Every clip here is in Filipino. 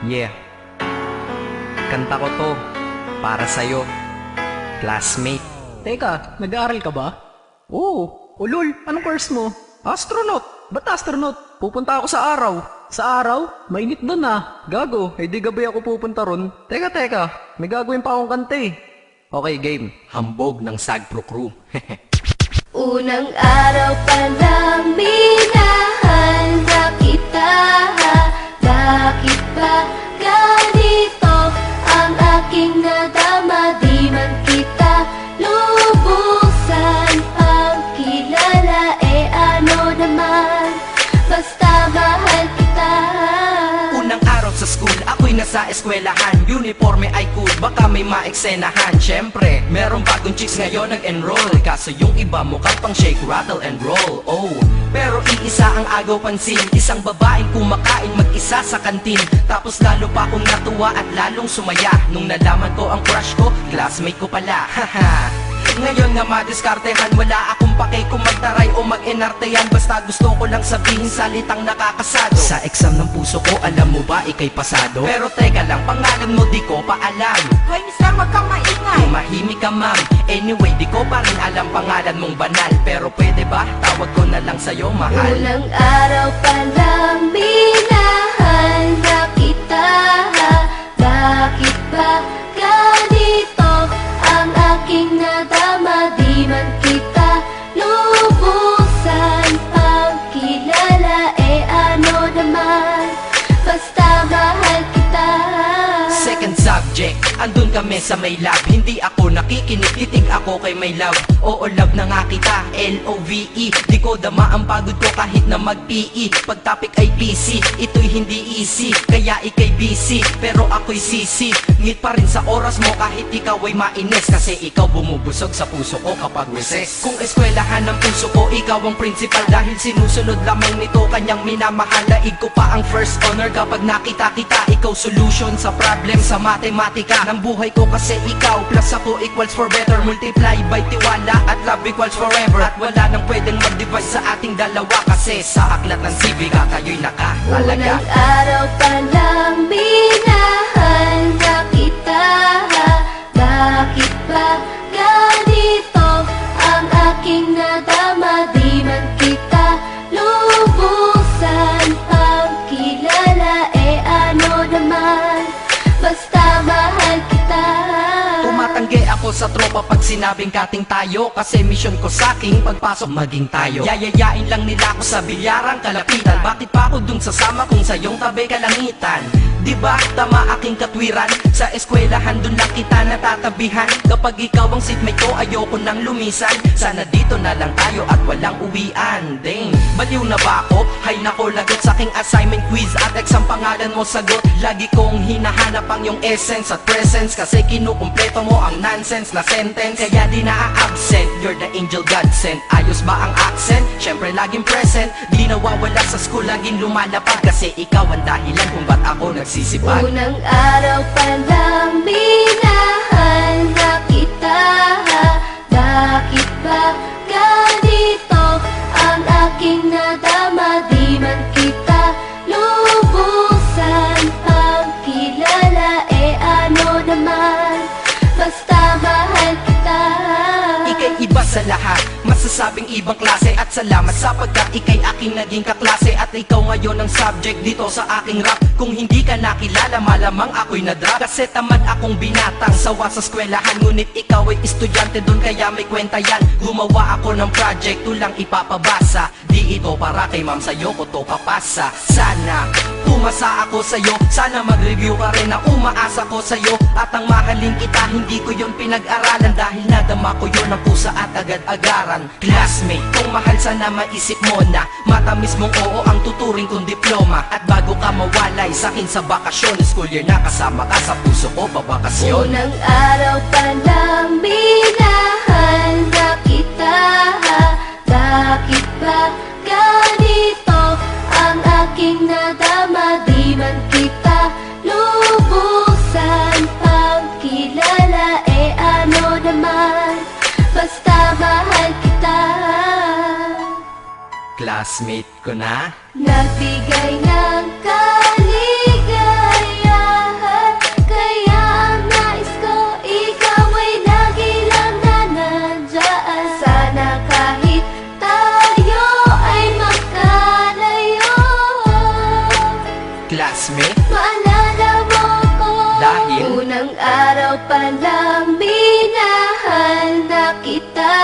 Yeah, kanta ko to para sa'yo, classmate. Teka, nag-aaral ka ba? Oo. Ulol, anong course mo? Astronaut. Ba't astronaut? Pupunta ako sa araw. Sa araw? Mainit doon ah. Gago, di gabi ako pupunta ron. Teka, may gagawin pa akong kanta eh. Okay, game. Hambog ng Sagpro Crew. Unang araw pa lang minahal na kita. Bakit ba ganito ang aking nadama? Di man kita lubusan ang kilala. Ano naman, basta mahal kita. Unang araw sa school, ako'y nasa eskwelahan. Uniforme ay cool, baka may maeksenahan. Syempre, merong bagong chicks ngayon nag-enroll. Kaso yung iba mukhang pang shake, rattle and roll. Oh, pero iisa ang agaw pansin. Isang babaeng kumakain mag-isa sa kantin. Tapos lalo pa akong natuwa at lalong sumaya nung nalaman ko ang crush ko, classmate ko pala. Haha. Ngayon nga madiskartehan, wala akong pake kung magtaray o mag-enartehan. Basta gusto ko lang sabihin salitang nakakasado. Sa exam ng puso ko, alam mo ba ikay pasado? Pero teka lang, pangalan mo di ko pa alam. Hoy, mister, wag kang maingay. Tumahimik ka ma'am. Anyway, di ko pa rin alam pangalan mong banal. Pero pwede ba, tawag ko na lang sa'yo mahal. Unang araw pa lang minahal na kita. Bakit ba ganito ang aking nadama? Di man kita lubusan ang kilala. Ano naman, basta mahal kita. Second subject, andun kami sa may lab. Hindi ako nakikinig, titig ako kay may love. Oo, love na nga kita, L-O-V-E. Di ko dama ang pagod ko kahit na mag-PE. Pag topic ay PC, ito'y hindi easy. Kaya ikay busy, pero ako'y sisi. Ngit pa rin sa oras mo kahit ikaw ay mainis. Kasi ikaw bumubusog sa puso ko kapag recess. Kung eskwelahan ng puso ko, ikaw ang principal. Dahil sinusunod lamang nito kanyang minamahal. Laig ko pa ang first honor kapag nakita kita. Ikaw solution sa problem sa matematika ng buhay ko, kasi ikaw plus ako equals for better. Multiply by tiwala at love equals forever. At wala nang pwedeng mag-divide sa ating dalawa, kasi sa aklat ng sibiga tayo'y nakahalaga. Unang araw pa lang minahal na kita. Bakit ba ganito ang aking nadama? Di man kita lubusan ang kilala. Ano naman, basta mahal kita. Tumatanggi ako sa tropa pag sinabing kating tayo, kasi mission ko sa aking pagpasok maging tayo. Yayayain lang nila ako sa bilyarang kalapitan. Bakit pa ako dun sasama kung sa iyong tabi kalangitan? Diba tama aking katwiran? Sa eskwelahan dun lang kita natatabihan. Kapag ikaw ang seatmate ko, ayoko nang lumisan. Sana dito na lang tayo at walang uwian. Dang, baliw na ba ako? Hay nako, lagot sa aking assignment, quiz at exam, pangalan mo sagot. Lagi kong hinahanap ang yung essence at presence, kasi kinukumpleto mo ang nonsense na sentence. Kaya di na-absent, you're the angel God sent. Ayos ba ang accent? Syempre laging present. Di nawawala sa school, laging lumalapag, kasi ikaw ang dahilan kung ba't ako nagsisipag. Unang araw pa lang minahal na kita. Bakit ba ganito ang aking nadama? Di man kita lubusan ang kilala. Ano naman, basta mahal kita. Ika'y iba sa lahat, masasabing ibang klase. At salamat sapagkat ika'y aking naging kaklase. At ikaw ngayon ang subject dito sa aking rap. Kung hindi ka nakilala, malamang ako'y na-drop. Kasi tamad akong binatang sawa sa eskwelahan. Ngunit ikaw ay estudyante dun, kaya may kwenta yan. Gumawa ako ng project, tulang ipapabasa. Di ito para kay ma'am, sa'yo ko to papasa. Sana pumasa ako sa'yo, sana mag-review ka rin na umaasa ko sa'yo. At ang mahalin kita, hindi ko yun pinag-aralan. Dahil nadama ko yun ang pusa at agad-agaran. Classmate, kung mahal sana maisip mo na matamis mong oo ang tuturing kong diploma. At bago ka mawalay sa'kin sa bakasyon, school year na kasama ka sa puso ko pabakasyon. Unang araw pa lang minahal na kita. Bakit ba ganito ang aking nadama? Di man kita lubusan ang kilala. Ano naman, basta mahal kita. Classmate ko na. Nagbigay ng kaligaya. palang minahal na kita.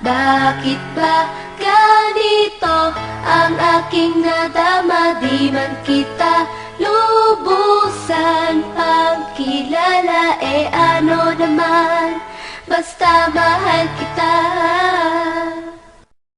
Bakit ba ganito ang aking nadama? Di man kita lubusan pagkilala, ano naman, basta mahal kita.